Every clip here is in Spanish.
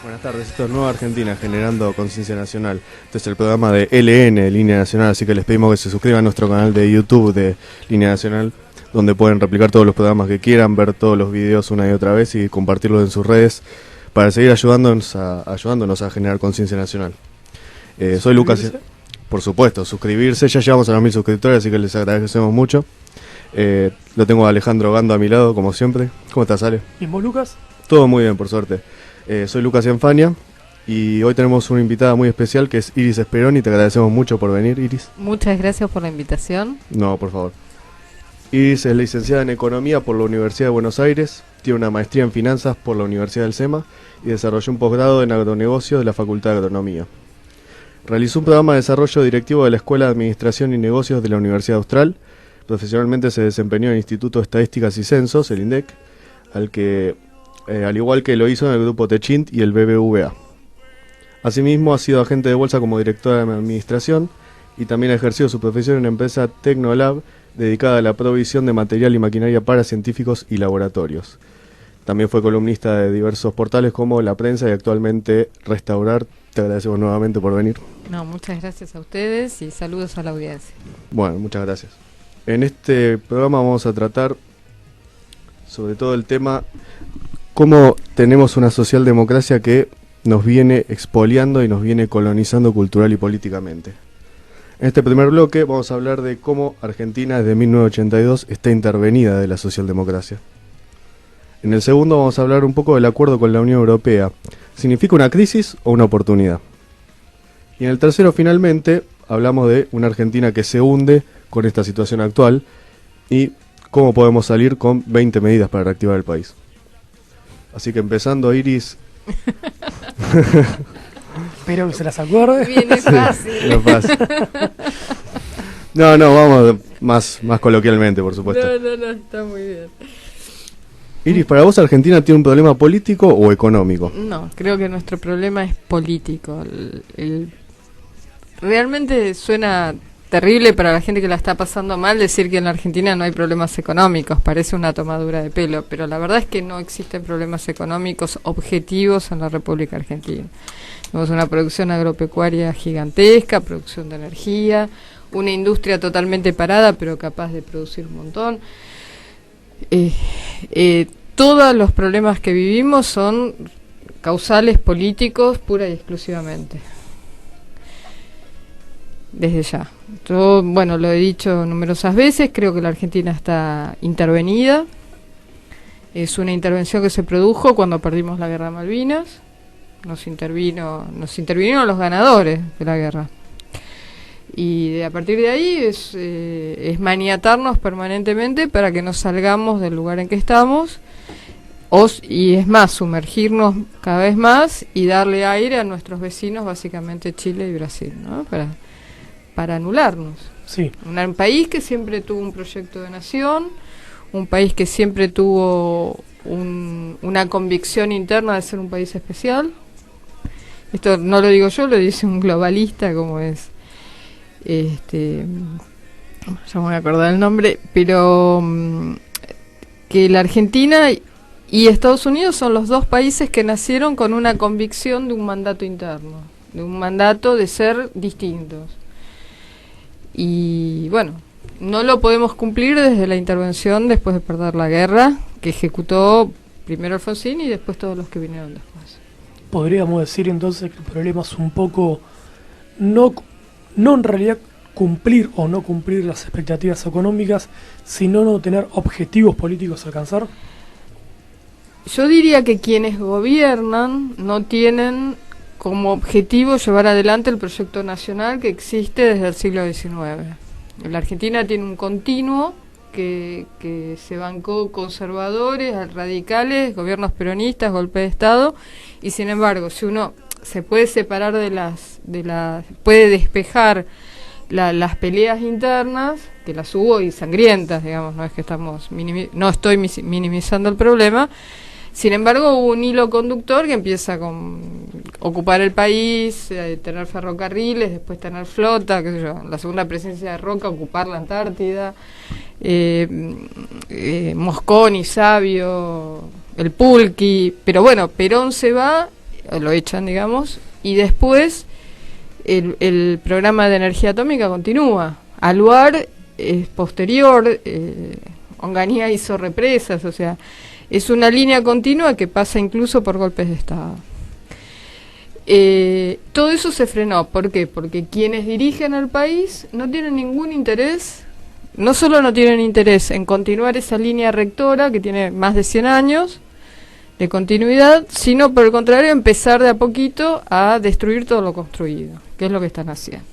Buenas tardes, esto es Nueva Argentina, generando conciencia nacional. Este es el programa de LN, Línea Nacional, así que les pedimos que se suscriban a nuestro canal de YouTube de Línea Nacional, donde pueden replicar todos los programas que quieran, ver todos los videos una y otra vez y compartirlos en sus redes para seguir ayudándonos a generar conciencia nacional. Soy Lucas, por supuesto, suscribirse, ya llegamos a los 1000 suscriptores, así que les agradecemos mucho. Lo tengo a Alejandro Gando a mi lado, como siempre. ¿Cómo estás, Ale? ¿Y vos, Lucas? Todo muy bien, por suerte. Soy Lucas Cianfania y hoy tenemos una invitada muy especial que es Iris Speroni. Te agradecemos mucho por venir, Iris. Muchas gracias por la invitación. No, por favor. Iris es licenciada en Economía por la Universidad de Buenos Aires, tiene una maestría en Finanzas por la Universidad del SEMA y desarrolló un posgrado en Agronegocio de la Facultad de Agronomía. Realizó un programa de desarrollo directivo de la Escuela de Administración y Negocios de la Universidad Austral. Profesionalmente se desempeñó en el Instituto de Estadísticas y Censos, el INDEC, al igual que lo hizo en el Grupo Techint y el BBVA. Asimismo, ha sido agente de bolsa como directora de administración y también ha ejercido su profesión en la empresa Tecnolab, dedicada a la provisión de material y maquinaria para científicos y laboratorios. También fue columnista de diversos portales como La Prensa y actualmente Restaurar. Te agradecemos nuevamente por venir. No, muchas gracias a ustedes y saludos a la audiencia. Bueno, muchas gracias. En este programa vamos a tratar sobre todo el tema cómo tenemos una socialdemocracia que nos viene expoliando y nos viene colonizando cultural y políticamente. En este primer bloque vamos a hablar de cómo Argentina desde 1982 está intervenida de la socialdemocracia. En el segundo vamos a hablar un poco del acuerdo con la Unión Europea. ¿Significa una crisis o una oportunidad? Y en el tercero, finalmente, hablamos de una Argentina que se hunde con esta situación actual y cómo podemos salir con 20 medidas para reactivar el país. Así que empezando, Iris. Espero que se las acuerde. Viene fácil. Sí, fácil. No, vamos más coloquialmente, por supuesto. No, está muy bien. Iris, ¿para vos Argentina tiene un problema político o económico? No, creo que nuestro problema es político. Realmente suena terrible para la gente que la está pasando mal decir que en la Argentina no hay problemas económicos. Parece una tomadura de pelo, pero la verdad es que no existen problemas económicos objetivos en la República Argentina. Tenemos una producción agropecuaria gigantesca, producción de energía, una industria totalmente parada pero capaz de producir un montón. Todos los problemas que vivimos son causales políticos pura y exclusivamente. Desde ya. Yo, lo he dicho numerosas veces, creo que la Argentina está intervenida. Es una intervención que se produjo cuando perdimos la guerra de Malvinas. Nos intervinieron los ganadores de la guerra. Y a partir de ahí es maniatarnos permanentemente para que nos salgamos del lugar en que estamos y es más, sumergirnos cada vez más y darle aire a nuestros vecinos, básicamente Chile y Brasil, ¿no? Para anularnos. Sí. Un país que siempre tuvo un proyecto de nación, un país que siempre tuvo una convicción interna de ser un país especial. Esto no lo digo yo, lo dice un globalista como es ya me voy a acordar el nombre, pero que la Argentina y Estados Unidos son los dos países que nacieron con una convicción de un mandato interno, de un mandato de ser distintos. Y no lo podemos cumplir desde la intervención después de perder la guerra, que ejecutó primero Alfonsín y después todos los que vinieron después. Podríamos decir entonces que el problema es un poco no en realidad cumplir o no cumplir las expectativas económicas, sino no tener objetivos políticos a alcanzar. Yo diría que quienes gobiernan no tienen como objetivo llevar adelante el proyecto nacional que existe desde el siglo XIX. La Argentina tiene un continuo que se bancó conservadores, radicales, gobiernos peronistas, golpe de Estado, y sin embargo, si uno se puede separar puede despejar las peleas internas, que las hubo y sangrientas, digamos, no es que no estoy minimizando el problema. Sin embargo, hubo un hilo conductor que empieza con ocupar el país, tener ferrocarriles, después tener flota, qué sé yo, la segunda presencia de Roca, ocupar la Antártida, Mosconi, Sabio, el Pulqui, pero Perón se va lo echan, digamos, y después el programa de energía atómica continúa. Aluar es posterior, Onganía hizo represas, o sea, es una línea continua que pasa incluso por golpes de Estado. Todo eso se frenó. ¿Por qué? Porque quienes dirigen el país no tienen ningún interés, no solo no tienen interés en continuar esa línea rectora que tiene más de 100 años de continuidad, sino por el contrario empezar de a poquito a destruir todo lo construido, que es lo que están haciendo.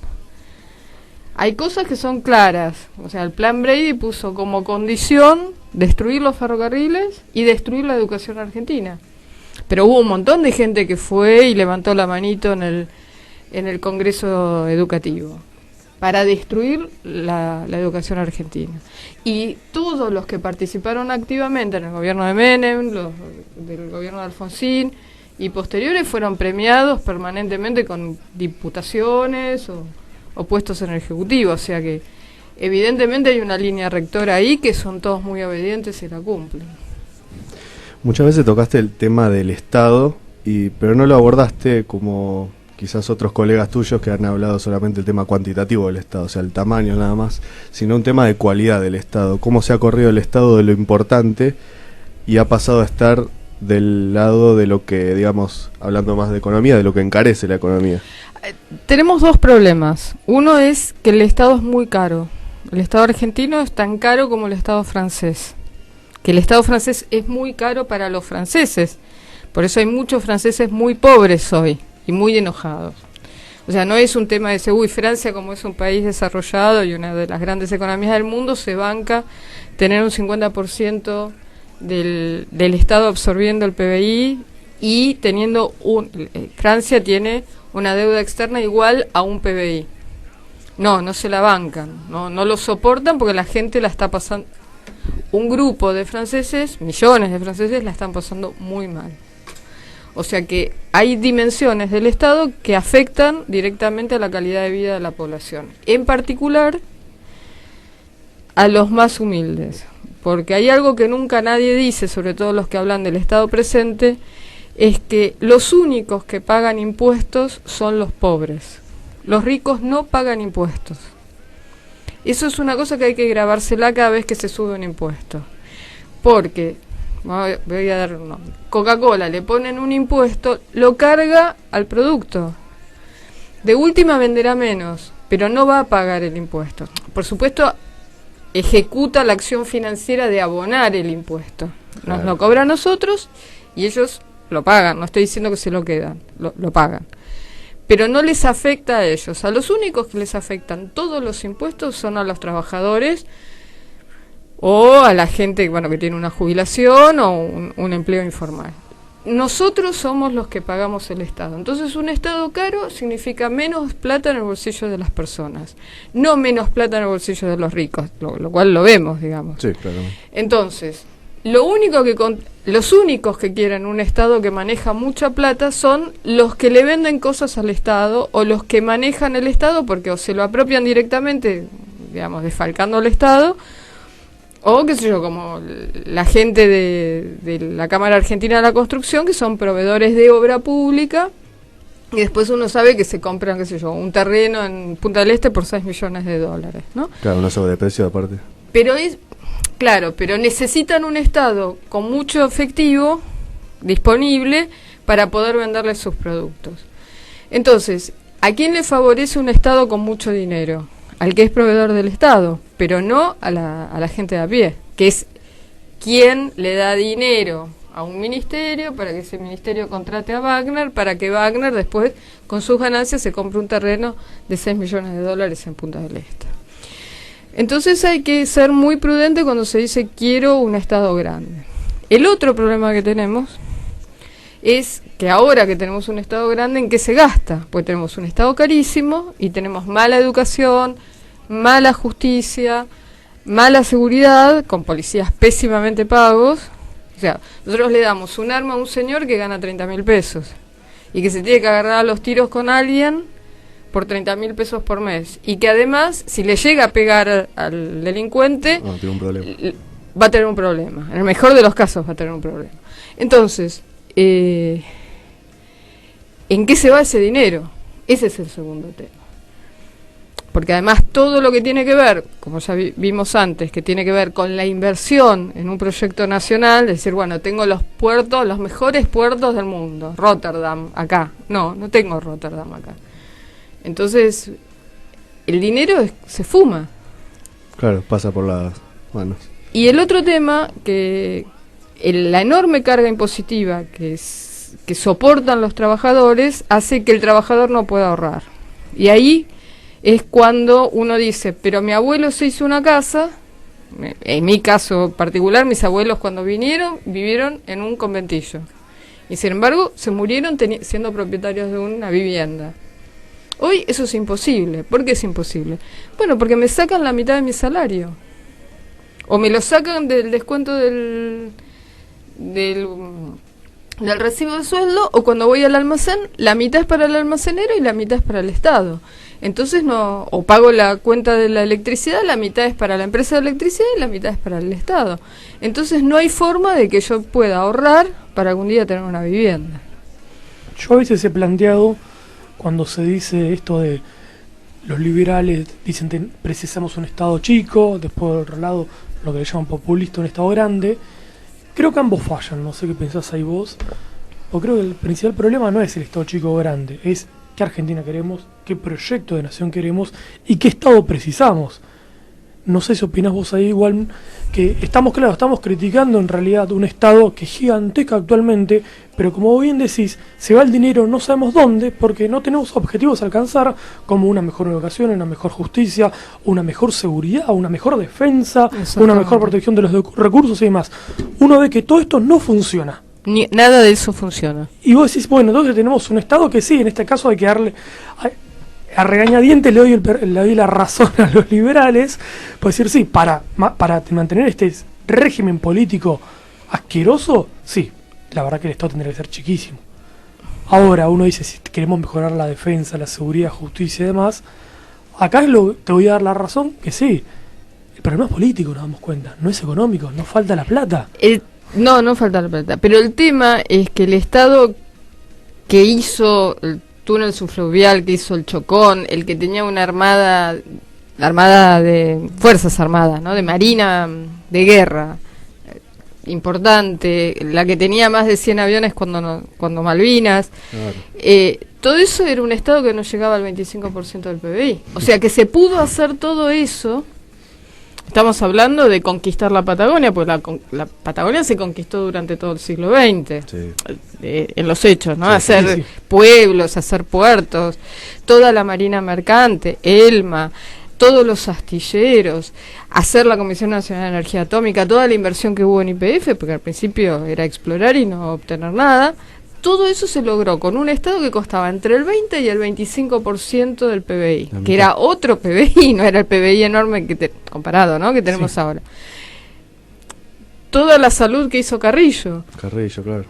Hay cosas que son claras, o sea, el plan Brady puso como condición destruir los ferrocarriles y destruir la educación argentina. Pero hubo un montón de gente que fue y levantó la manito en el Congreso Educativo para destruir la educación argentina. Y todos los que participaron activamente en el gobierno de Menem, los del gobierno de Alfonsín y posteriores fueron premiados permanentemente con diputaciones o puestos en el Ejecutivo. O sea que evidentemente hay una línea rectora ahí que son todos muy obedientes y la cumplen. Muchas veces tocaste el tema del Estado, pero no lo abordaste como quizás otros colegas tuyos que han hablado solamente del tema cuantitativo del Estado, o sea, el tamaño nada más, sino un tema de cualidad del Estado. Cómo se ha corrido el Estado de lo importante y ha pasado a estar del lado de lo que, digamos, hablando más de economía, de lo que encarece la economía. Tenemos dos problemas. Uno es que el Estado es muy caro. El Estado argentino es tan caro como el Estado francés. Que el Estado francés es muy caro para los franceses. Por eso hay muchos franceses muy pobres hoy y muy enojados. O sea, no es un tema de decir, uy, Francia como es un país desarrollado y una de las grandes economías del mundo, se banca tener un 50% del Estado absorbiendo el PBI y teniendo Francia tiene una deuda externa igual a un PBI. No se la bancan, no lo soportan porque la gente la está pasando. Un grupo de franceses, millones de franceses, la están pasando muy mal. O sea que hay dimensiones del Estado que afectan directamente a la calidad de vida de la población. En particular, a los más humildes. Porque hay algo que nunca nadie dice, sobre todo los que hablan del Estado presente, es que los únicos que pagan impuestos son los pobres. Los ricos no pagan impuestos. Eso es una cosa que hay que grabársela cada vez que se sube un impuesto. Porque, voy a dar un nombre, Coca-Cola le ponen un impuesto, lo carga al producto. De última venderá menos, pero no va a pagar el impuesto. Por supuesto, ejecuta la acción financiera de abonar el impuesto. Nos lo cobra a nosotros y ellos lo pagan. No estoy diciendo que se lo quedan, lo pagan. Pero no les afecta a ellos. A los únicos que les afectan todos los impuestos son a los trabajadores o a la gente que tiene una jubilación o un empleo informal. Nosotros somos los que pagamos el Estado. Entonces un Estado caro significa menos plata en el bolsillo de las personas, no menos plata en el bolsillo de los ricos, lo cual lo vemos, digamos. Sí, claro. Entonces, los únicos que quieren un Estado que maneja mucha plata son los que le venden cosas al Estado o los que manejan el Estado porque o se lo apropian directamente, digamos, desfalcando al Estado, o qué sé yo, como la gente de la Cámara Argentina de la Construcción, que son proveedores de obra pública, y después uno sabe que se compran, qué sé yo, un terreno en Punta del Este por 6 millones de dólares, ¿no? Claro, no sobreprecio aparte. Pero necesitan un Estado con mucho efectivo disponible para poder venderles sus productos. Entonces, ¿a quién le favorece un Estado con mucho dinero? Al que es proveedor del Estado, pero no a la gente de a pie, que es quien le da dinero a un ministerio para que ese ministerio contrate a Wagner, para que Wagner después, con sus ganancias, se compre un terreno de 6 millones de dólares en Punta del Este. Entonces hay que ser muy prudente cuando se dice quiero un Estado grande. El otro problema que tenemos es que ahora que tenemos un Estado grande, ¿en qué se gasta? Pues tenemos un Estado carísimo y tenemos mala educación, mala justicia, mala seguridad, con policías pésimamente pagos. O sea, nosotros le damos un arma a un señor que gana 30.000 pesos y que se tiene que agarrar a los tiros con alguien por 30.000 pesos por mes, y que además, si le llega a pegar al delincuente, tiene un problema. Va a tener un problema. En el mejor de los casos va a tener un problema. Entonces, ¿en qué se va ese dinero? Ese es el segundo tema. Porque además todo lo que tiene que ver, como ya vimos antes, que tiene que ver con la inversión en un proyecto nacional, es decir, bueno, tengo los puertos, los mejores puertos del mundo, Rotterdam, acá. No tengo Rotterdam acá. Entonces, el dinero se fuma. Claro, pasa por las manos. Y el otro tema, que la enorme carga impositiva que soportan los trabajadores, hace que el trabajador no pueda ahorrar. Y ahí es cuando uno dice, pero mi abuelo se hizo una casa, en mi caso particular, mis abuelos cuando vinieron, vivieron en un conventillo. Y sin embargo, se murieron siendo propietarios de una vivienda. Hoy eso es imposible. ¿Por qué es imposible? Bueno, porque me sacan la mitad de mi salario. O me lo sacan del descuento del recibo de sueldo, o cuando voy al almacén, la mitad es para el almacenero y la mitad es para el Estado. Entonces o pago la cuenta de la electricidad, la mitad es para la empresa de electricidad y la mitad es para el Estado. Entonces no hay forma de que yo pueda ahorrar para algún día tener una vivienda. Yo a veces he planteado, cuando se dice esto de los liberales, dicen que precisamos un Estado chico, después por otro lado lo que le llaman populista, un Estado grande. Creo que ambos fallan, no sé qué pensás ahí vos. O creo que el principal problema no es el Estado chico o grande, es qué Argentina queremos, qué proyecto de nación queremos y qué Estado precisamos. No sé si opinás vos ahí igual, que estamos criticando en realidad un Estado que es gigantesco actualmente, pero como bien decís, se va el dinero no sabemos dónde, porque no tenemos objetivos a alcanzar, como una mejor educación, una mejor justicia, una mejor seguridad, una mejor defensa, una mejor protección de los recursos y demás. Uno ve que todo esto no funciona. Nada de eso funciona. Y vos decís, bueno, entonces tenemos un Estado que sí, en este caso hay que darle... A regañadientes le doy la razón a los liberales, por decir, sí, para mantener este régimen político asqueroso, sí, la verdad que el Estado tendría que ser chiquísimo. Ahora uno dice, si queremos mejorar la defensa, la seguridad, justicia y demás, acá te voy a dar la razón, que sí, el problema es político, nos damos cuenta, no es económico, no falta la plata. No falta la plata, pero el tema es que el Estado que hizo el túnel subfluvial, que hizo el Chocón, el que tenía una armada de Fuerzas Armadas, ¿no? De Marina de guerra importante, la que tenía más de 100 aviones cuando Malvinas, claro. Todo eso era un Estado que no llegaba al 25% del PBI. O sea que se pudo hacer todo eso. Estamos hablando de conquistar la Patagonia, pues la Patagonia se conquistó durante todo el siglo XX, sí. En los hechos, ¿no? Sí, hacer pueblos, hacer puertos, toda la marina mercante, ELMA, todos los astilleros, hacer la Comisión Nacional de Energía Atómica, toda la inversión que hubo en YPF, porque al principio era explorar y no obtener nada. Todo eso se logró con un Estado que costaba entre el 20 y el 25% del PBI, que era otro PBI, no era el PBI enorme comparado, ¿no? Que tenemos ahora. Toda la salud que hizo Carrillo. Carrillo, claro.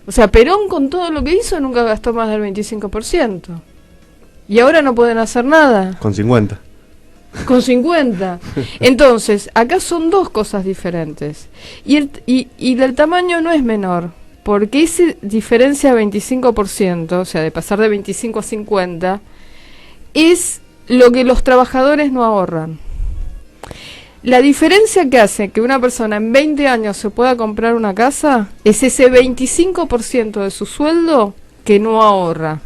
O sea, Perón con todo lo que hizo nunca gastó más del 25%. Y ahora no pueden hacer nada. Con 50. Con 50. Entonces, acá son dos cosas diferentes. Y el tamaño no es menor. Porque esa diferencia de 25%, o sea, de pasar de 25 a 50, es lo que los trabajadores no ahorran. La diferencia que hace que una persona en 20 años se pueda comprar una casa es ese 25% de su sueldo que no ahorra.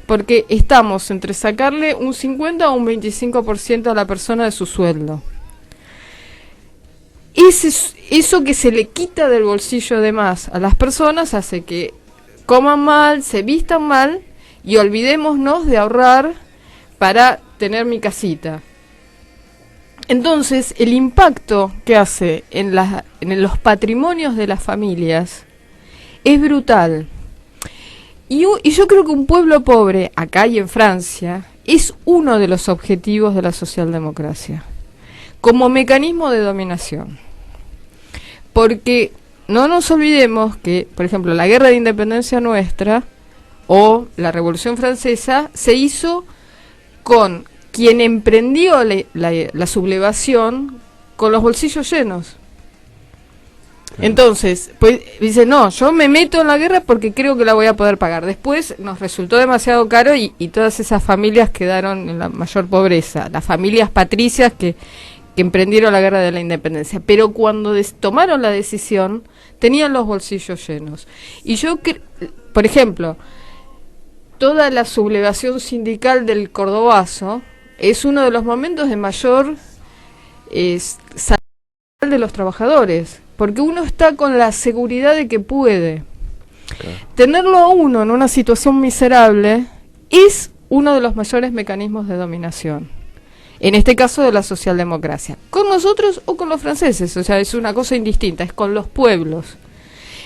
Porque estamos entre sacarle un 50 o un 25% a la persona de su sueldo. Eso que se le quita del bolsillo de más a las personas hace que coman mal, se vistan mal y olvidémonos de ahorrar para tener mi casita. Entonces, el impacto que hace en los patrimonios de las familias es brutal. Y yo creo que un pueblo pobre, acá y en Francia, es uno de los objetivos de la socialdemocracia, como mecanismo de dominación. Porque no nos olvidemos que, por ejemplo, la guerra de independencia nuestra o la Revolución Francesa se hizo con quien emprendió la sublevación con los bolsillos llenos. Entonces, pues dice, no, yo me meto en la guerra porque creo que la voy a poder pagar. Después nos resultó demasiado caro y todas esas familias quedaron en la mayor pobreza. Las familias patricias que emprendieron la guerra de la independencia. Pero cuando tomaron la decisión, tenían los bolsillos llenos. Y yo, por ejemplo, toda la sublevación sindical del Cordobazo es uno de los momentos de mayor salud de los trabajadores, porque uno está con la seguridad de que puede. Claro. Tenerlo a uno en una situación miserable es uno de los mayores mecanismos de dominación. En este caso de la socialdemocracia. Con nosotros o con los franceses, o sea, es una cosa indistinta, es con los pueblos.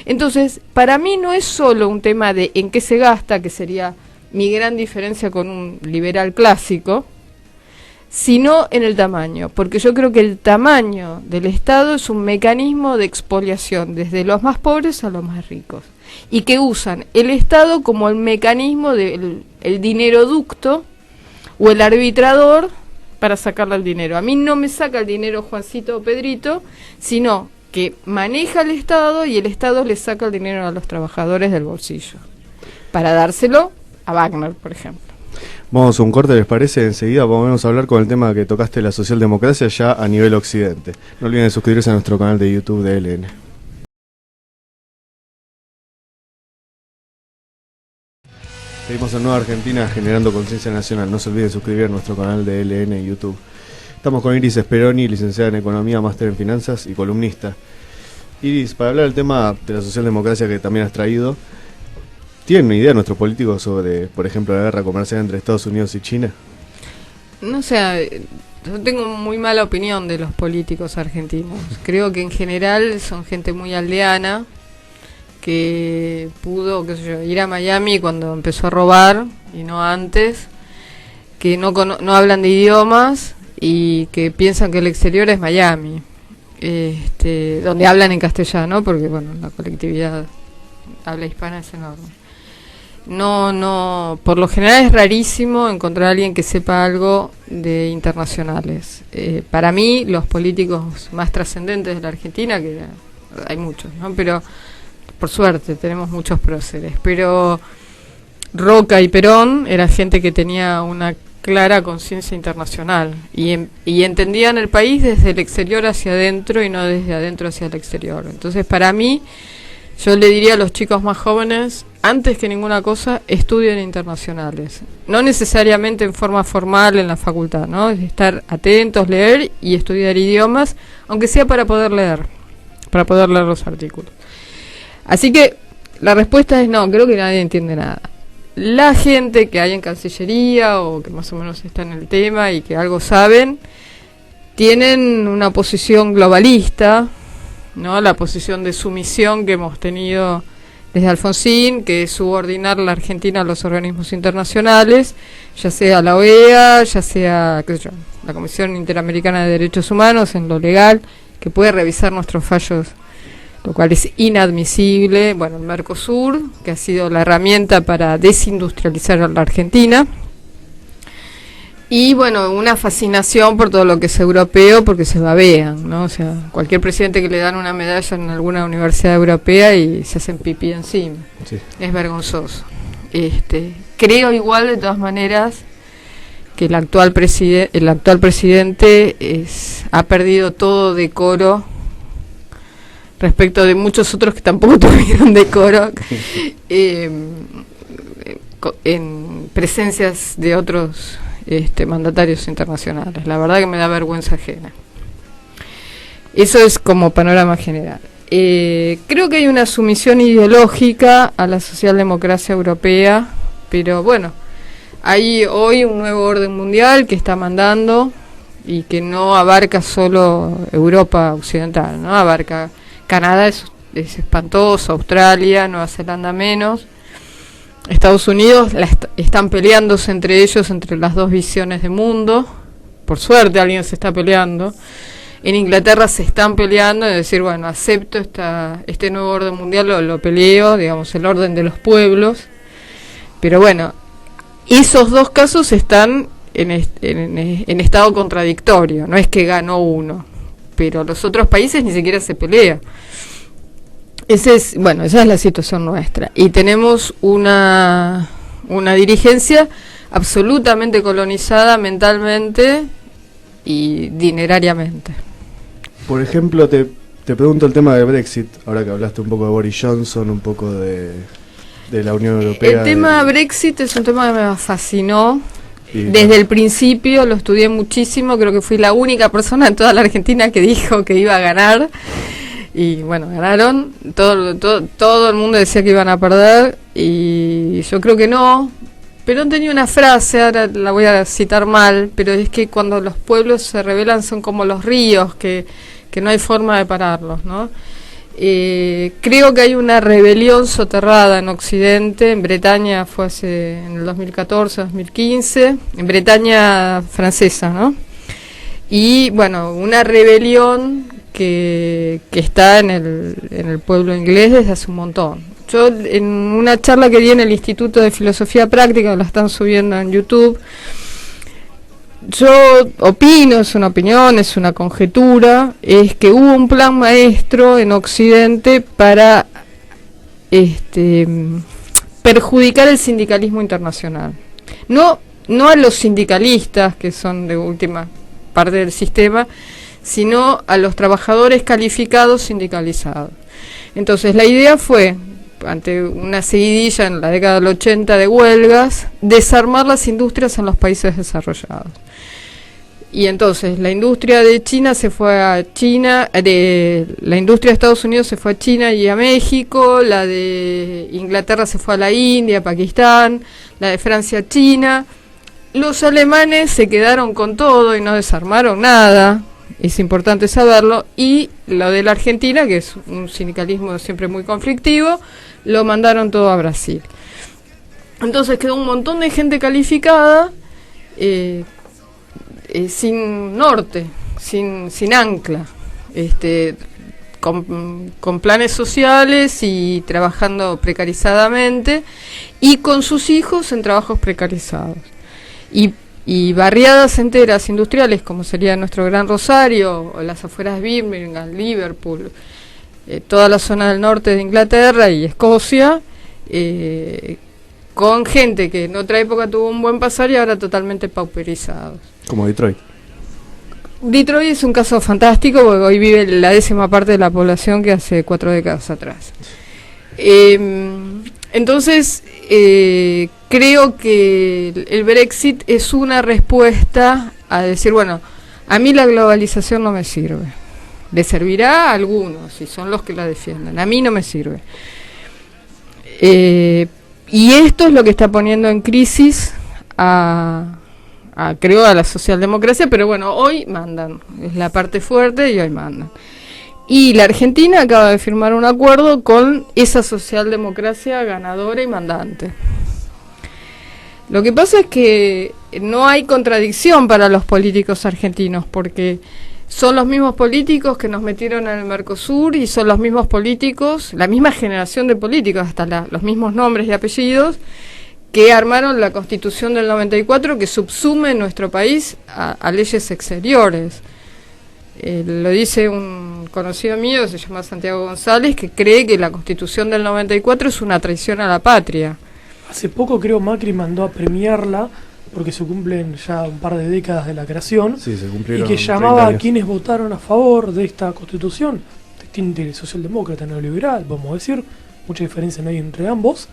Entonces, para mí no es solo un tema de en qué se gasta, que sería mi gran diferencia con un liberal clásico, sino en el tamaño, porque yo creo que el tamaño del Estado es un mecanismo de expoliación, desde los más pobres a los más ricos, y que usan el Estado como el mecanismo del dinero ducto o el arbitrador para sacarle el dinero. A mí no me saca el dinero Juancito o Pedrito, sino que maneja el Estado y el Estado le saca el dinero a los trabajadores del bolsillo, para dárselo a Wagner, por ejemplo. Vamos a un corte, ¿les parece? Enseguida vamos a hablar con el tema que tocaste, la socialdemocracia ya a nivel occidente. No olviden suscribirse a nuestro canal de YouTube de LN. Seguimos en Nueva Argentina generando conciencia nacional. No se olviden suscribir a nuestro canal de LN en YouTube. Estamos con Iris Speroni, licenciada en Economía, máster en Finanzas y columnista. Iris, para hablar del tema de la socialdemocracia que también has traído, ¿tienen una idea nuestros políticos sobre, por ejemplo, la guerra comercial entre Estados Unidos y China? No sé, yo tengo muy mala opinión de los políticos argentinos. Creo que en general son gente muy aldeana, que pudo, qué sé yo, ir a Miami cuando empezó a robar y no antes, que no hablan de idiomas y que piensan que el exterior es Miami, donde hablan en castellano, porque bueno, la colectividad habla hispana es enorme. No, por lo general es rarísimo encontrar a alguien que sepa algo de internacionales. Para mí, los políticos más trascendentes de la Argentina, que hay muchos, ¿no? Pero por suerte tenemos muchos próceres, pero Roca y Perón era gente que tenía una clara conciencia internacional y entendían el país desde el exterior hacia adentro y no desde adentro hacia el exterior. Entonces, para mí, yo le diría a los chicos más jóvenes, antes que ninguna cosa, estudien internacionales. No necesariamente en forma formal en la facultad, ¿no? Es estar atentos, leer y estudiar idiomas, aunque sea para poder leer los artículos. Así que la respuesta es no, creo que nadie entiende nada. La gente que hay en Cancillería o que más o menos está en el tema y que algo saben, tienen una posición globalista, ¿no? La posición de sumisión que hemos tenido desde Alfonsín, que es subordinar la Argentina a los organismos internacionales, ya sea la OEA, ya sea, qué sé yo, la Comisión Interamericana de Derechos Humanos en lo legal, que puede revisar nuestros fallos, lo cual es inadmisible. Bueno, el Mercosur, que ha sido la herramienta para desindustrializar a la Argentina. Y bueno, una fascinación por todo lo que es europeo, porque se babean, ¿no? O sea, cualquier presidente que le dan una medalla en alguna universidad europea y se hacen pipí encima. Sí. Es vergonzoso. Creo igual, de todas maneras, que el actual presidente ha perdido todo decoro respecto de muchos otros que tampoco tuvieron decoro en presencias de otros mandatarios internacionales. La verdad que me da vergüenza ajena. Eso es como panorama general. Creo que hay una sumisión ideológica a la socialdemocracia europea, pero bueno, hay hoy un nuevo orden mundial que está mandando y que no abarca solo Europa occidental, ¿no? Abarca Canadá, es espantoso, Australia, Nueva Zelanda menos. Estados Unidos están peleándose entre ellos, entre las dos visiones de mundo. Por suerte alguien se está peleando. En Inglaterra se están peleando, es decir, bueno, acepto este nuevo orden mundial, lo peleo, digamos, el orden de los pueblos. Pero bueno, esos dos casos están en estado contradictorio, no es que ganó uno, pero los otros países ni siquiera se pelean. Bueno, esa es la situación nuestra. Y tenemos una dirigencia absolutamente colonizada mentalmente y dinerariamente. Por ejemplo, te pregunto el tema del Brexit, ahora que hablaste un poco de Boris Johnson, un poco de la Unión Europea. El tema Brexit es un tema que me fascinó. Desde el principio lo estudié muchísimo, creo que fui la única persona en toda la Argentina que dijo que iba a ganar. Y bueno, ganaron, todo el mundo decía que iban a perder y yo creo que no. Perón tenía una frase, ahora la voy a citar mal, pero es que cuando los pueblos se rebelan son como los ríos, que no hay forma de pararlos, ¿no? Creo que hay una rebelión soterrada en Occidente, en Bretaña fue en el 2014, 2015, en Bretaña francesa, ¿no? Y bueno, una rebelión que está en el pueblo inglés desde hace un montón. Yo en una charla que di en el Instituto de Filosofía Práctica, la están subiendo en YouTube, yo opino, es una opinión, es una conjetura, es que hubo un plan maestro en Occidente para perjudicar el sindicalismo internacional. No a los sindicalistas, que son de última parte del sistema, sino a los trabajadores calificados sindicalizados. Entonces la idea fue, ante una seguidilla en la década del 80 de huelgas, desarmar las industrias en los países desarrollados. Y entonces la industria de China se fue a China, la industria de Estados Unidos se fue a China y a México, la de Inglaterra se fue a la India, a Pakistán, la de Francia a China. Los alemanes se quedaron con todo y no desarmaron nada, es importante saberlo, y lo de la Argentina, que es un sindicalismo siempre muy conflictivo, lo mandaron todo a Brasil. Entonces quedó un montón de gente calificada, sin norte, sin ancla, con planes sociales y trabajando precarizadamente, y con sus hijos en trabajos precarizados. Y barriadas enteras industriales, como sería nuestro Gran Rosario, o las afueras de Birmingham, Liverpool, toda la zona del norte de Inglaterra y Escocia, con gente que en otra época tuvo un buen pasar y ahora totalmente pauperizados. Como Detroit. Detroit es un caso fantástico porque hoy vive la 10ª parte de la población que hace 4 décadas atrás. Entonces, creo que el Brexit es una respuesta a decir, bueno, a mí la globalización no me sirve. Le servirá a algunos, si son los que la defienden. A mí no me sirve. Y esto es lo que está poniendo en crisis creo, a la socialdemocracia, pero bueno, hoy mandan. Es la parte fuerte y hoy mandan. Y la Argentina acaba de firmar un acuerdo con esa socialdemocracia ganadora y mandante. Lo que pasa es que no hay contradicción para los políticos argentinos, porque son los mismos políticos que nos metieron en el Mercosur y son los mismos políticos, la misma generación de políticos, hasta los mismos nombres y apellidos, que armaron la Constitución del 94 que subsume nuestro país a leyes exteriores. Lo dice un conocido mío, se llama Santiago González, que cree que la Constitución del 94 es una traición a la patria. Hace poco creo Macri mandó a premiarla porque se cumplen ya un par de décadas de la creación, sí, se cumplieron, y que llamaba a quienes votaron a favor de esta Constitución, de tinte socialdemócrata neoliberal, vamos a decir, mucha diferencia no hay entre ambos,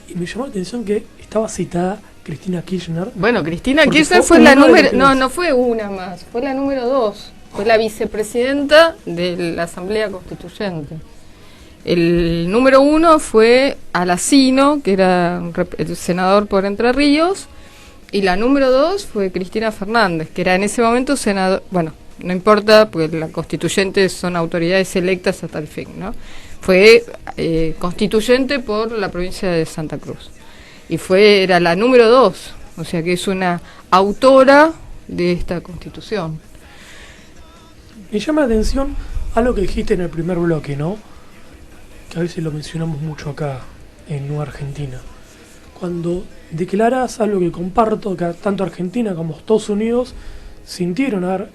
y me llamó la atención que estaba citada Cristina Kirchner. Bueno, Cristina Kirchner fue la número... No fue una más, fue la número 2. Fue la vicepresidenta de la Asamblea Constituyente. El número 1 fue Alacino, que era el senador por Entre Ríos, y la número 2 fue Cristina Fernández, que era en ese momento senador... Bueno, no importa, porque las constituyentes son autoridades electas hasta el fin, ¿no? Fue constituyente por la provincia de Santa Cruz. Y era la número 2, o sea que es una autora de esta Constitución. Me llama la atención algo que dijiste en el primer bloque, ¿no? Que a veces lo mencionamos mucho acá en Nueva Argentina. Cuando declaras algo que comparto, que tanto Argentina como Estados Unidos sintieron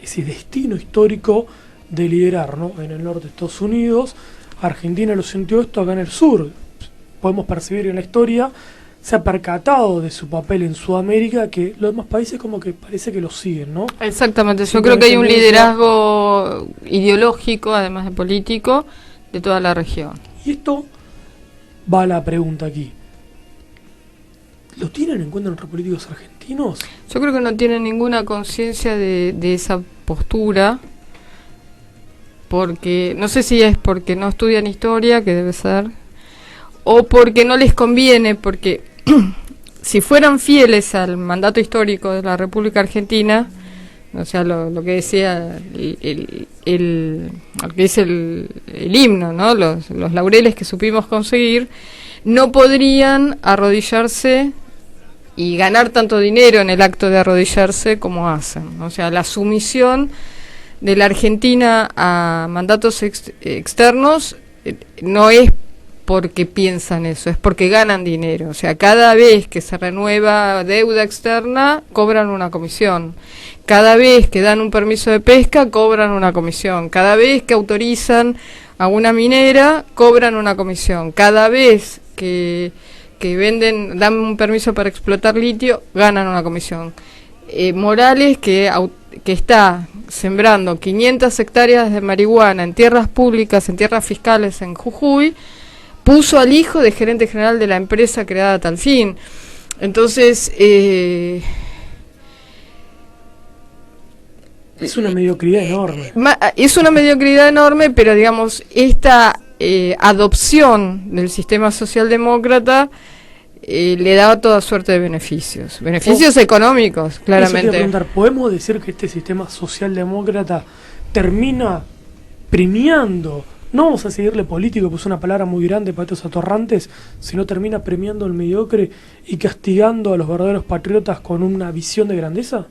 ese destino histórico de liderar, ¿no? En el norte de Estados Unidos, Argentina lo sintió esto acá en el sur. Podemos percibir en la historia, se ha percatado de su papel en Sudamérica, que los demás países como que parece que lo siguen, ¿no? Exactamente, yo Sin creo que hay un tendencia. liderazgo ideológico, además de político, de toda la región. Y esto va a la pregunta aquí. ¿Lo tienen en cuenta nuestros políticos argentinos? Yo creo que no tienen ninguna conciencia de esa postura, porque no sé si es porque no estudian historia, que debe ser, o porque no les conviene, porque si fueran fieles al mandato histórico de la República Argentina, o sea, lo que decía lo que dice el himno, ¿no? Los laureles que supimos conseguir, no podrían arrodillarse y ganar tanto dinero en el acto de arrodillarse como hacen. O sea, la sumisión de la Argentina a mandatos externos no es porque piensan eso, es porque ganan dinero. O sea, cada vez que se renueva deuda externa, cobran una comisión. Cada vez que dan un permiso de pesca, cobran una comisión. Cada vez que autorizan a una minera, cobran una comisión. Cada vez que dan un permiso para explotar litio, ganan una comisión. Morales, que está sembrando 500 hectáreas de marihuana en tierras públicas, en tierras fiscales en Jujuy, puso al hijo de gerente general de la empresa creada a tal fin. Entonces, Es una mediocridad enorme. es una mediocridad enorme, pero digamos, esta adopción del sistema socialdemócrata le da toda suerte de beneficios. Beneficios económicos, Eso te iba a claramente. preguntar, ¿podemos decir que este sistema socialdemócrata termina premiando, no vamos a seguirle político, pues es una palabra muy grande para estos atorrantes, sino termina premiando al mediocre y castigando a los verdaderos patriotas con una visión de grandeza?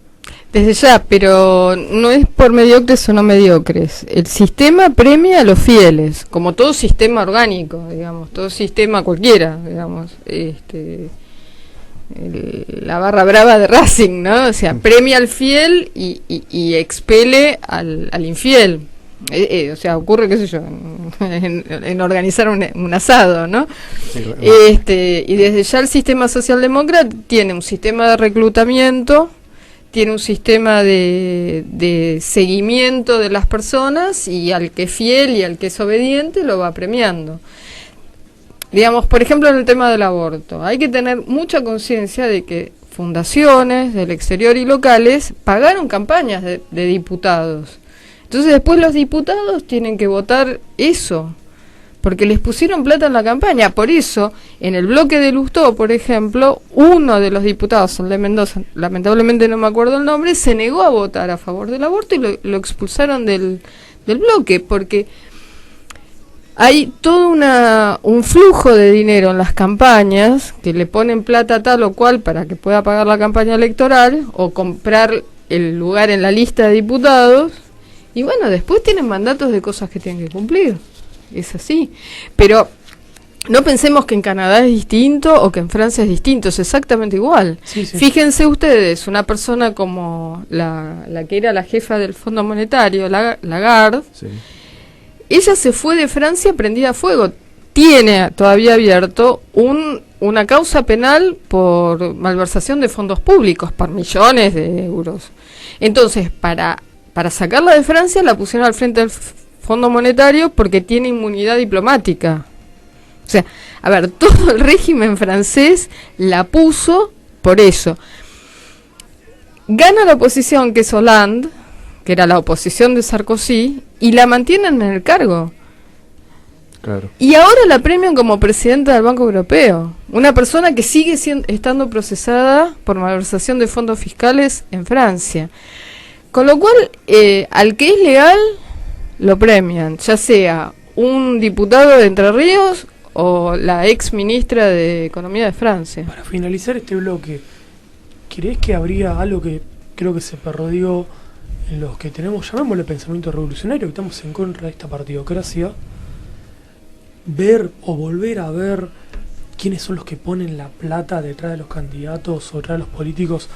Desde ya, pero no es por mediocres o no mediocres. El sistema premia a los fieles, como todo sistema orgánico, digamos, todo sistema cualquiera, digamos, la barra brava de Racing, ¿no? O sea, premia al fiel y expele al infiel. O sea, ocurre, qué sé yo, en organizar un asado, ¿no? Sí, claro. Y desde ya el sistema socialdemócrata tiene un sistema de reclutamiento, tiene un sistema de seguimiento de las personas, y al que es fiel y al que es obediente lo va premiando. Digamos, por ejemplo, en el tema del aborto, hay que tener mucha conciencia de que fundaciones del exterior y locales pagaron campañas de diputados. Entonces después los diputados tienen que votar eso, porque les pusieron plata en la campaña. Por eso, en el bloque de Lustó, por ejemplo, uno de los diputados, el de Mendoza, lamentablemente no me acuerdo el nombre, se negó a votar a favor del aborto y lo expulsaron del bloque, porque hay todo un flujo de dinero en las campañas, que le ponen plata tal o cual para que pueda pagar la campaña electoral o comprar el lugar en la lista de diputados, y bueno, después tienen mandatos de cosas que tienen que cumplir. Es así. Pero no pensemos que en Canadá es distinto o que en Francia es distinto, es exactamente igual. Sí, sí. Fíjense ustedes, una persona como la que era la jefa del Fondo Monetario, Lagarde, Sí. ella se fue de Francia prendida a fuego. Tiene todavía abierto una causa penal por malversación de fondos públicos por millones de euros. Entonces, para sacarla de Francia la pusieron al frente del Fondo Monetario porque tiene inmunidad diplomática. O sea, a ver, todo el régimen francés la puso por eso. Gana la oposición, que es Hollande, que era la oposición de Sarkozy, y la mantienen en el cargo. Claro. Y ahora la premian como presidenta del Banco Europeo. Una persona que sigue estando procesada por malversación de fondos fiscales en Francia. Con lo cual, al que es legal, lo premian, ya sea un diputado de Entre Ríos o la ex ministra de Economía de Francia. Para finalizar este bloque, ¿crees que habría algo que creo que se perdió en los que tenemos, llamémosle pensamiento revolucionario, que estamos en contra de esta partidocracia? Ver o volver a ver quiénes son los que ponen la plata detrás de los candidatos o detrás de los políticos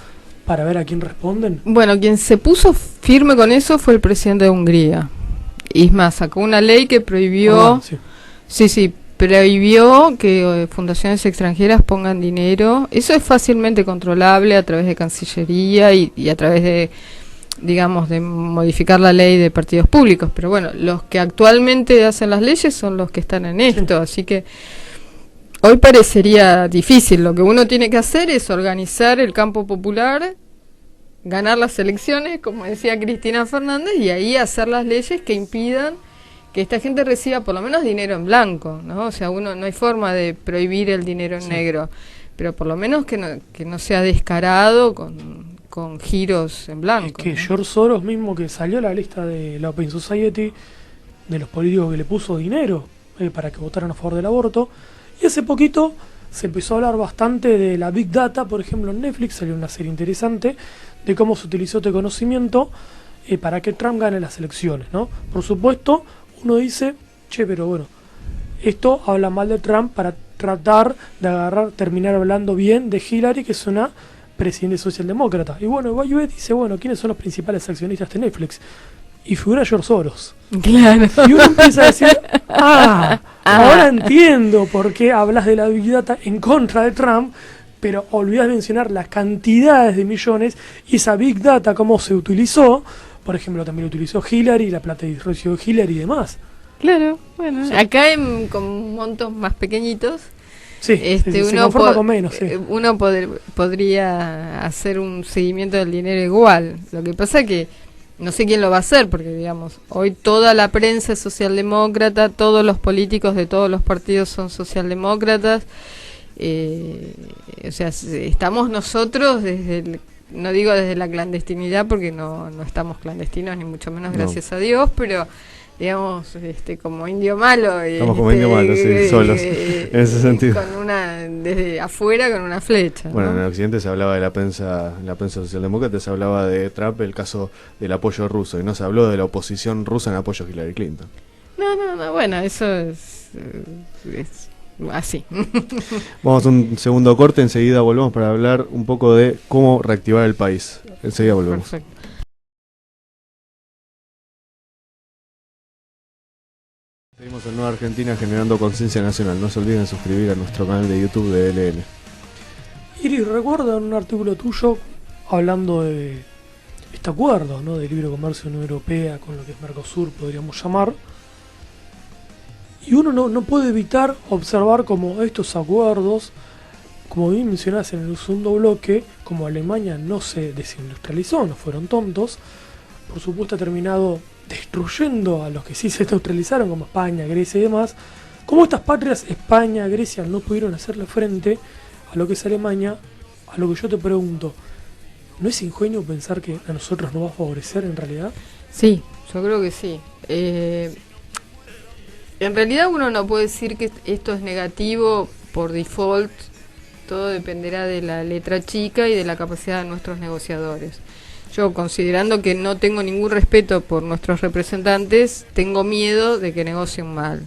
para ver a quién responden. Bueno, quien se puso firme con eso fue el presidente de Hungría. es más, sacó una ley que prohibió, sí, prohibió que fundaciones extranjeras pongan dinero. Eso es fácilmente controlable a través de Cancillería y a través de, digamos, de modificar la ley de partidos públicos. Pero bueno, los que actualmente hacen las leyes son los que están en esto, así que hoy parecería difícil. Lo que uno tiene que hacer es organizar el campo popular, ganar las elecciones, como decía Cristina Fernández, y ahí hacer las leyes que impidan que esta gente reciba por lo menos dinero en blanco, ¿no? O sea, no hay forma de prohibir el dinero en negro, pero por lo menos que no sea descarado con giros en blanco. Es que ¿no? George Soros mismo, que salió a la lista de la Open Society de los políticos que le puso dinero para que votaran a favor del aborto, y hace poquito se empezó a hablar bastante de la Big Data. Por ejemplo, en Netflix salió una serie interesante de cómo se utilizó este conocimiento para que Trump gane las elecciones, ¿no? Por supuesto, uno dice, pero bueno, esto habla mal de Trump para tratar de terminar hablando bien de Hillary, que es una presidente socialdemócrata. Y bueno, Bayouet dice, bueno, ¿quiénes son los principales accionistas de Netflix? Y figura George Soros. Claro. Y uno empieza a decir, ahora entiendo por qué hablas de la Big Data en contra de Trump, pero olvidas mencionar las cantidades de millones y esa Big Data, cómo se utilizó. Por ejemplo, también lo utilizó Hillary, la plata de disrupción de Hillary y demás. Claro, bueno, sí. Acá con montos más pequeñitos, sí, se conforma con menos. Sí. Uno podría hacer un seguimiento del dinero igual. Lo que pasa que no sé quién lo va a hacer, porque digamos, hoy toda la prensa es socialdemócrata, todos los políticos de todos los partidos son socialdemócratas. O sea, estamos nosotros no digo desde la clandestinidad, porque no estamos clandestinos, ni mucho menos, gracias a Dios, pero digamos, como indio malo. Estamos como indio malo, sí, solos, en ese sentido. Desde afuera con una flecha. Bueno, ¿no? en el occidente se hablaba de la prensa socialdemócrata, se hablaba de Trump, el caso del apoyo ruso, y no se habló de la oposición rusa en apoyo a Hillary Clinton. No, bueno, eso es así. Vamos a un segundo corte, enseguida volvemos para hablar un poco de cómo reactivar el país. Enseguida volvemos. Perfecto. Seguimos en Nueva Argentina generando conciencia nacional. No se olviden suscribir a nuestro canal de YouTube de LN. Iris, recuerdo en un artículo tuyo hablando de este acuerdo, ¿no?, de libre comercio de la Unión Europea con lo que es Mercosur, podríamos llamar. Y uno no puede evitar observar como estos acuerdos, como bien mencionás en el segundo bloque, como Alemania no se desindustrializó, no fueron tontos, por supuesto ha terminado destruyendo a los que sí se neutralizaron, como España, Grecia y demás. Como estas patrias, España, Grecia, no pudieron hacerle frente a lo que es Alemania, a lo que yo te pregunto, ¿no es ingenuo pensar que a nosotros nos va a favorecer en realidad? Sí, yo creo que sí. En realidad uno no puede decir que esto es negativo por default. Todo dependerá de la letra chica y de la capacidad de nuestros negociadores. Yo, considerando que no tengo ningún respeto por nuestros representantes, tengo miedo de que negocien mal.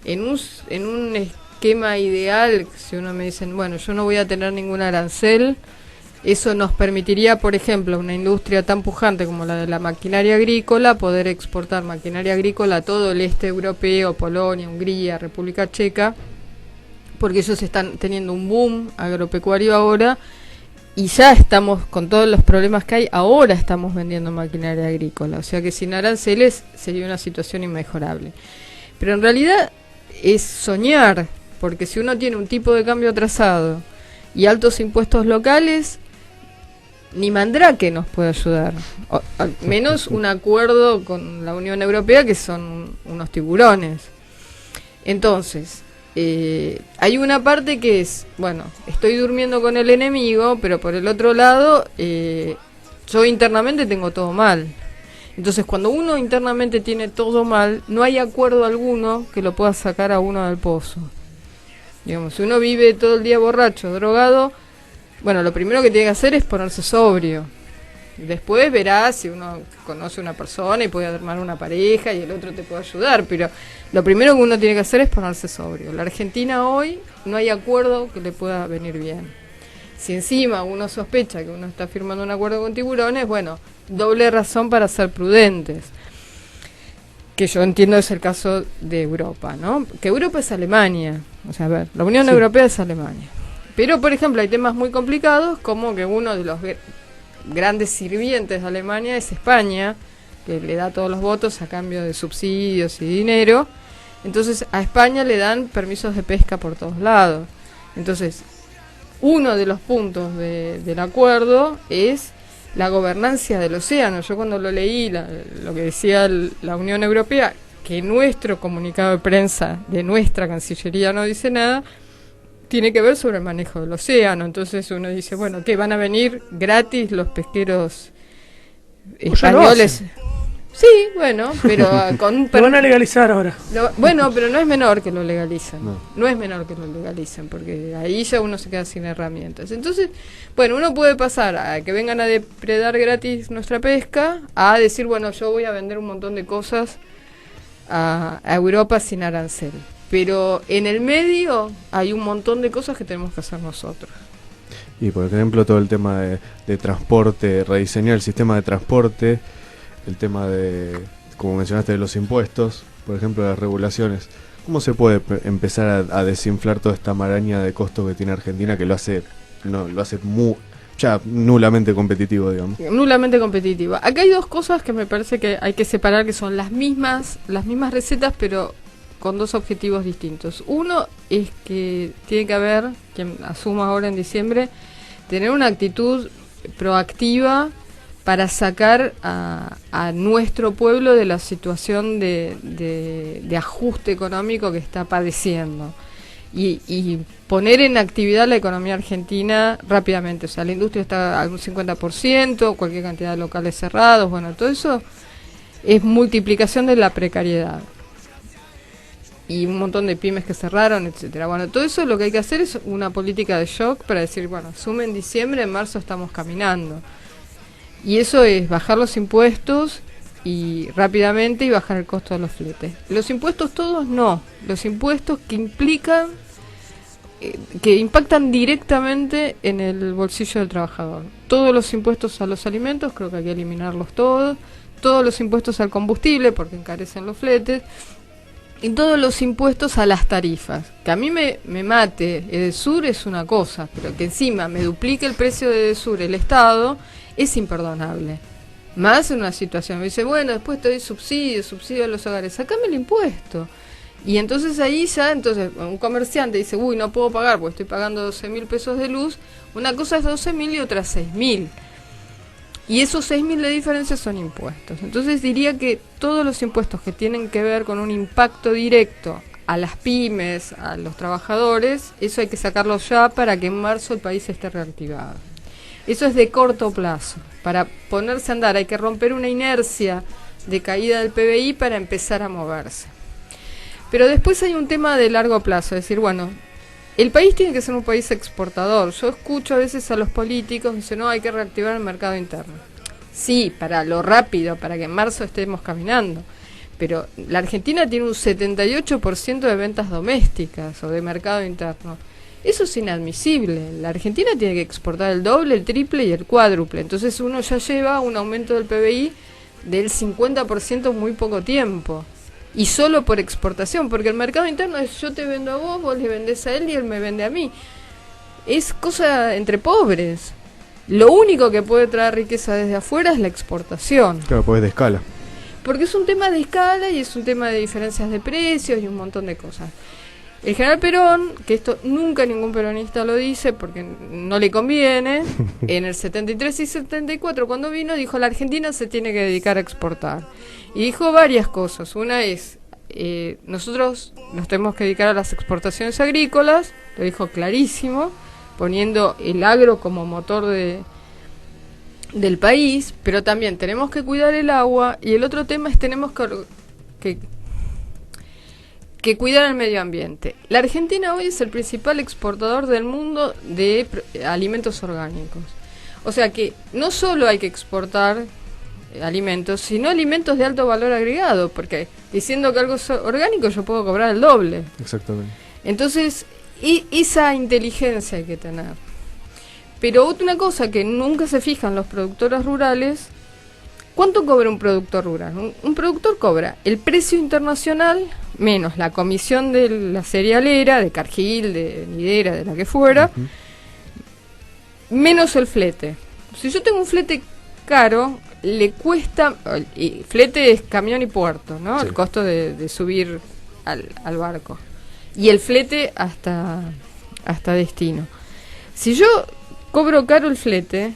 En un esquema ideal, si uno me dice, bueno, yo no voy a tener ningún arancel, eso nos permitiría, por ejemplo, una industria tan pujante como la de la maquinaria agrícola, poder exportar maquinaria agrícola a todo el este europeo, Polonia, Hungría, República Checa, porque ellos están teniendo un boom agropecuario ahora, y ya estamos, con todos los problemas que hay, ahora estamos vendiendo maquinaria agrícola. O sea que sin aranceles sería una situación inmejorable. Pero en realidad es soñar, porque si uno tiene un tipo de cambio atrasado y altos impuestos locales, ni Mandrake nos puede ayudar. O, al menos un acuerdo con la Unión Europea, que son unos tiburones. Entonces, hay una parte que es, bueno, estoy durmiendo con el enemigo, pero por el otro lado, yo internamente tengo todo mal. Entonces, cuando uno internamente tiene todo mal, no hay acuerdo alguno que lo pueda sacar a uno del pozo. Digamos, si uno vive todo el día borracho, drogado, bueno, lo primero que tiene que hacer es ponerse sobrio. Después verás si uno conoce a una persona y puede armar una pareja y el otro te puede ayudar, pero lo primero que uno tiene que hacer es ponerse sobrio. La Argentina hoy no hay acuerdo que le pueda venir bien. Si encima uno sospecha que uno está firmando un acuerdo con tiburones, bueno, doble razón para ser prudentes. que yo entiendo es el caso de Europa, ¿no? Que Europa es Alemania, o sea, a ver, la Unión Sí. Europea es Alemania. Pero, por ejemplo, hay temas muy complicados, como que uno de los grandes sirvientes de Alemania es España, que le da todos los votos a cambio de subsidios y dinero. Entonces, a España le dan permisos de pesca por todos lados. Entonces, uno de los puntos del acuerdo es la gobernancia del océano. Yo cuando lo leí, lo que decía la Unión Europea, que nuestro comunicado de prensa de nuestra Cancillería no dice nada, tiene que ver sobre el manejo del océano. Entonces uno dice, bueno, ¿qué van a venir gratis los pesqueros Pues ya lo españoles? hacen. Sí, bueno, pero con un Lo van a legalizar ahora. bueno, pero no es menor que lo legalicen. No. No es menor que lo legalicen, porque ahí ya uno se queda sin herramientas. Entonces, bueno, uno puede pasar a que vengan a depredar gratis nuestra pesca, a decir, bueno, yo voy a vender un montón de cosas a Europa sin arancel. Pero en el medio hay un montón de cosas que tenemos que hacer nosotros. Y por ejemplo todo el tema de transporte, rediseñar el sistema de transporte, el tema de, como mencionaste, de los impuestos, por ejemplo de las regulaciones. ¿Cómo se puede empezar a desinflar toda esta maraña de costos que tiene Argentina que lo hace ya nulamente competitivo, digamos? Nulamente competitiva. Acá hay dos cosas que me parece que hay que separar, que son las mismas recetas, pero con dos objetivos distintos. Uno es que tiene que haber, quien asuma ahora en diciembre, tener una actitud proactiva para sacar a nuestro pueblo de la situación de ajuste económico que está padeciendo y poner en actividad la economía argentina rápidamente. O sea, la industria está al 50%, cualquier cantidad de locales cerrados, bueno, todo eso es multiplicación de la precariedad. Y un montón de pymes que cerraron, etcétera. Bueno, todo eso lo que hay que hacer es una política de shock para decir, bueno, asume en diciembre, en marzo estamos caminando. Y eso es bajar los impuestos y rápidamente y bajar el costo de los fletes. Los impuestos todos no, los impuestos que implican, que impactan directamente en el bolsillo del trabajador. Todos los impuestos a los alimentos, creo que hay que eliminarlos todos. Todos los impuestos al combustible, porque encarecen los fletes. Y todos los impuestos a las tarifas. Que a mí me mate Edesur es una cosa, pero que encima me duplique el precio de Edesur el Estado es imperdonable. Más en una situación, me dice, bueno, después te doy subsidio a los hogares, sacame el impuesto. Y entonces ahí ya, un comerciante dice, uy, no puedo pagar porque estoy pagando 12.000 pesos de luz. Una cosa es 12.000 y otra 6.000. Y esos 6.000 de diferencia son impuestos. Entonces diría que todos los impuestos que tienen que ver con un impacto directo a las pymes, a los trabajadores, eso hay que sacarlo ya para que en marzo el país esté reactivado. Eso es de corto plazo. Para ponerse a andar hay que romper una inercia de caída del PBI para empezar a moverse. Pero después hay un tema de largo plazo, es decir, bueno, el país tiene que ser un país exportador. Yo escucho a veces a los políticos que dicen, no, hay que reactivar el mercado interno. Sí, para lo rápido, para que en marzo estemos caminando. Pero la Argentina tiene un 78% de ventas domésticas o de mercado interno. Eso es inadmisible. La Argentina tiene que exportar el doble, el triple y el cuádruple. Entonces uno ya lleva un aumento del PBI del 50% en muy poco tiempo. Y solo por exportación, porque el mercado interno es yo te vendo a vos, vos le vendés a él y él me vende a mí. Es cosa entre pobres. Lo único que puede traer riqueza desde afuera es la exportación. Claro, pues de escala. Porque es un tema de escala y es un tema de diferencias de precios y un montón de cosas. El general Perón, que esto nunca ningún peronista lo dice porque no le conviene, en el 73 y 74 cuando vino dijo la Argentina se tiene que dedicar a exportar. Y dijo varias cosas. Una es, nosotros nos tenemos que dedicar a las exportaciones agrícolas, lo dijo clarísimo, poniendo el agro como motor del país, pero también tenemos que cuidar el agua y el otro tema es tenemos que cuidar el medio ambiente. La Argentina hoy es el principal exportador del mundo de alimentos orgánicos. O sea que no solo hay que exportar alimentos, sino alimentos de alto valor agregado, porque diciendo que algo es orgánico yo puedo cobrar el doble. Exactamente. Entonces, esa inteligencia hay que tener. Pero otra cosa que nunca se fijan los productores rurales ¿Cuánto cobra un productor rural? Un productor cobra el precio internacional menos la comisión de la cerealera, de Cargill, de Nidera, de la que fuera, menos el flete. Si yo tengo un flete caro, le cuesta, y flete es camión y puerto, ¿no? Sí. El costo de subir al barco. Y el flete hasta destino. Si yo cobro caro el flete,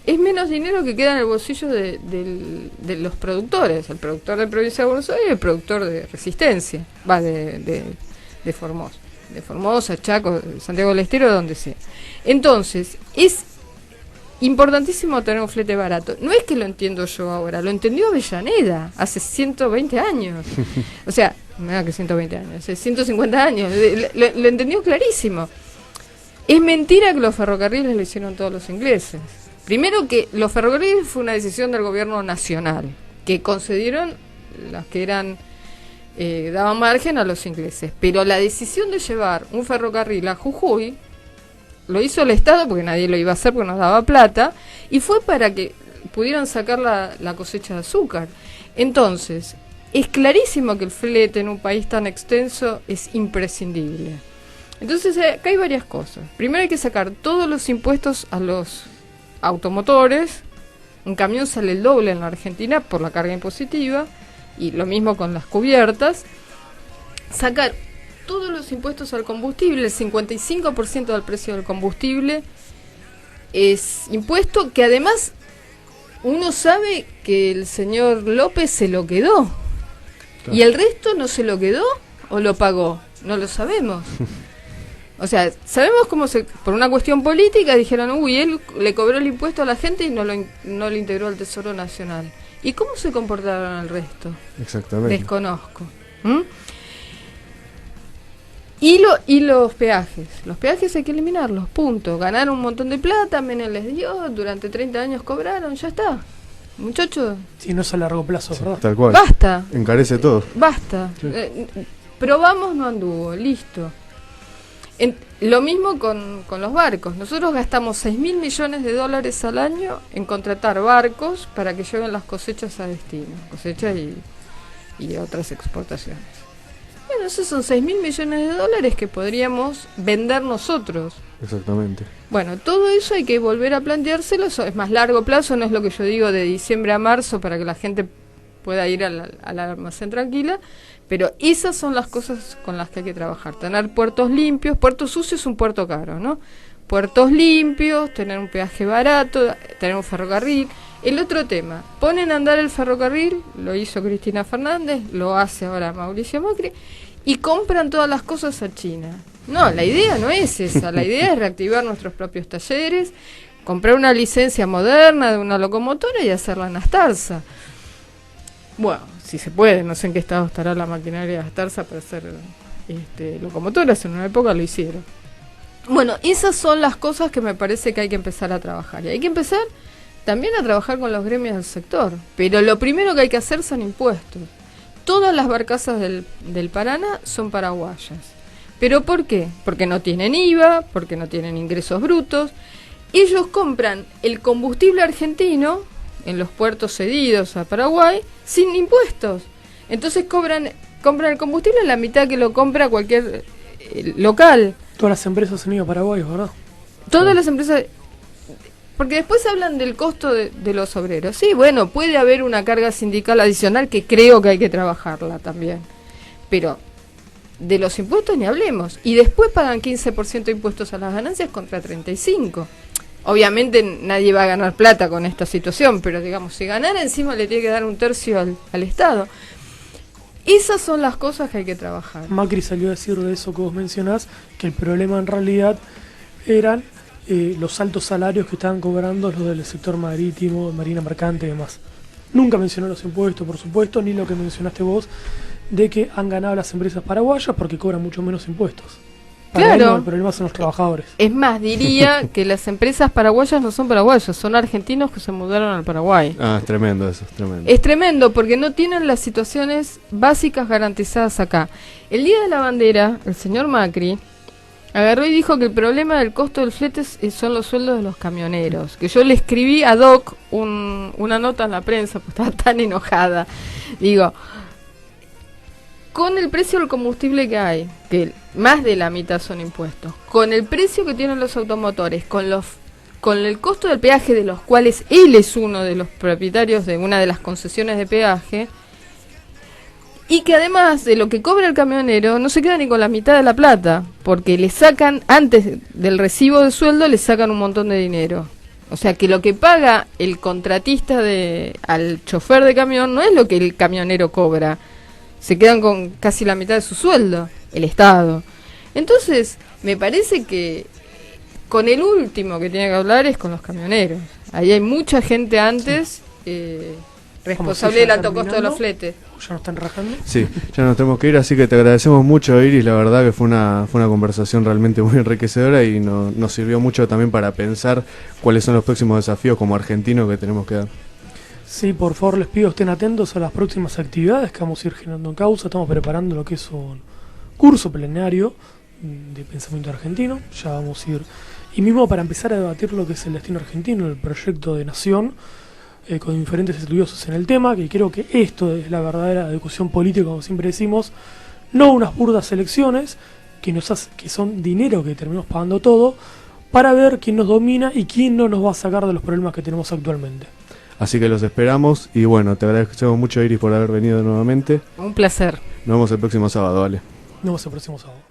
es menos dinero que queda en el bolsillo de los productores, el productor de Provincia de Buenos Aires y el productor de Resistencia, de Formosa, Chaco, Santiago del Estero, donde sea. Entonces, es importantísimo tener un flete barato. No es que lo entiendo yo ahora, lo entendió Avellaneda hace 120 años. O sea, nada que 120 años, hace 150 años, lo entendió clarísimo. Es mentira que los ferrocarriles lo hicieron todos los ingleses. Primero que los ferrocarriles fue una decisión del gobierno nacional, que concedieron las que eran daban margen a los ingleses. Pero la decisión de llevar un ferrocarril a Jujuy lo hizo el Estado, porque nadie lo iba a hacer porque nos daba plata, y fue para que pudieran sacar la cosecha de azúcar. Entonces, es clarísimo que el flete en un país tan extenso es imprescindible. Entonces, acá hay varias cosas. Primero hay que sacar todos los impuestos a los automotores. Un camión sale el doble en la Argentina por la carga impositiva, y lo mismo con las cubiertas. Sacar todos los impuestos al combustible, el 55% del precio del combustible es impuesto que además uno sabe que el señor López se lo quedó. Claro. ¿Y el resto no se lo quedó o lo pagó? No lo sabemos. O sea, sabemos cómo por una cuestión política dijeron, él le cobró el impuesto a la gente y no lo integró al Tesoro Nacional. ¿Y cómo se comportaron el resto? Exactamente. Desconozco. Y los peajes. Los peajes hay que eliminarlos, punto. Ganaron un montón de plata, Menem les dio, durante 30 años cobraron, ya está. Muchachos. Sí, no es a largo plazo, sí, ¿verdad? Tal cual. Basta. Encarece todo. Basta. Sí. Probamos, no anduvo, listo. Lo mismo con los barcos. Nosotros gastamos $6.000 millones al año en contratar barcos para que lleven las cosechas a destino, cosechas y otras exportaciones. Bueno, esos son $6.000 millones que podríamos vender nosotros. Exactamente. Bueno, todo eso hay que volver a planteárselo. Eso es más largo plazo, no es lo que yo digo de diciembre a marzo para que la gente pueda ir al almacén tranquila. Pero esas son las cosas con las que hay que trabajar. Tener puertos limpios. Puerto sucio es un puerto caro, ¿no? Puertos limpios, tener un peaje barato, tener un ferrocarril. El otro tema, ponen a andar el ferrocarril, lo hizo Cristina Fernández, lo hace ahora Mauricio Macri, y compran todas las cosas a China. No, la idea no es esa. La idea es reactivar nuestros propios talleres, comprar una licencia moderna de una locomotora y hacerla en Astarza. Bueno, si se puede, no sé en qué estado estará la maquinaria de Astarza para hacer locomotoras, en una época lo hicieron. Bueno, esas son las cosas que me parece que hay que empezar a trabajar. Y hay que empezar también a trabajar con los gremios del sector. Pero lo primero que hay que hacer son impuestos. Todas las barcazas del Paraná son paraguayas. ¿Pero por qué? Porque no tienen IVA, porque no tienen ingresos brutos. Ellos compran el combustible argentino en los puertos cedidos a Paraguay sin impuestos. Entonces compran el combustible en la mitad que lo compra cualquier local. Todas las empresas han ido a Paraguay, ¿verdad? Todas las empresas. Porque después hablan del costo de los obreros. Sí, bueno, puede haber una carga sindical adicional que creo que hay que trabajarla también. Pero de los impuestos ni hablemos. Y después pagan 15% de impuestos a las ganancias contra 35%. Obviamente nadie va a ganar plata con esta situación, pero digamos, si ganara encima le tiene que dar un tercio al Estado. Esas son las cosas que hay que trabajar. Macri salió a decir de eso que vos mencionás, que el problema en realidad eran los altos salarios que estaban cobrando los del sector marítimo, marina mercante y demás. Nunca mencionó los impuestos, por supuesto, ni lo que mencionaste vos, de que han ganado las empresas paraguayas porque cobran mucho menos impuestos. Para él, no, el problema son los trabajadores. Es más, diría que las empresas paraguayas no son paraguayas, son argentinos que se mudaron al Paraguay. Ah, es tremendo eso, es tremendo. Es tremendo porque no tienen las situaciones básicas garantizadas acá. El día de la bandera, el señor Macri Agarró y dijo que el problema del costo del flete son los sueldos de los camioneros. Que yo le escribí a Doc una nota en la prensa, pues estaba tan enojada. Digo, con el precio del combustible que hay, que más de la mitad son impuestos, con el precio que tienen los automotores, con el costo del peaje, de los cuales él es uno de los propietarios de una de las concesiones de peaje, y que además de lo que cobra el camionero no se queda ni con la mitad de la plata, porque le sacan, antes del recibo de sueldo, le sacan un montón de dinero. O sea que lo que paga el contratista al chofer de camión no es lo que el camionero cobra. Se quedan con casi la mitad de su sueldo, el Estado. Entonces, me parece que con el último que tiene que hablar es con los camioneros. Ahí hay mucha gente antes responsable del alto costo de los fletes. ¿Ya nos están rajando? Sí, ya nos tenemos que ir, así que te agradecemos mucho, Iris. La verdad que fue una conversación realmente muy enriquecedora y nos sirvió mucho también para pensar cuáles son los próximos desafíos como argentinos que tenemos que dar. Sí, por favor, les pido estén atentos a las próximas actividades que vamos a ir generando en causa. Estamos preparando lo que es un curso plenario de pensamiento argentino. Ya vamos a ir. Y mismo para empezar a debatir lo que es el destino argentino, el proyecto de nación, con diferentes estudiosos en el tema, que creo que esto es la verdadera discusión política, como siempre decimos, no unas burdas elecciones que son dinero que terminamos pagando todo, para ver quién nos domina y quién no nos va a sacar de los problemas que tenemos actualmente. Así que los esperamos y bueno, te agradecemos mucho, Iris, por haber venido nuevamente. Un placer. Nos vemos el próximo sábado, vale. Nos vemos el próximo sábado.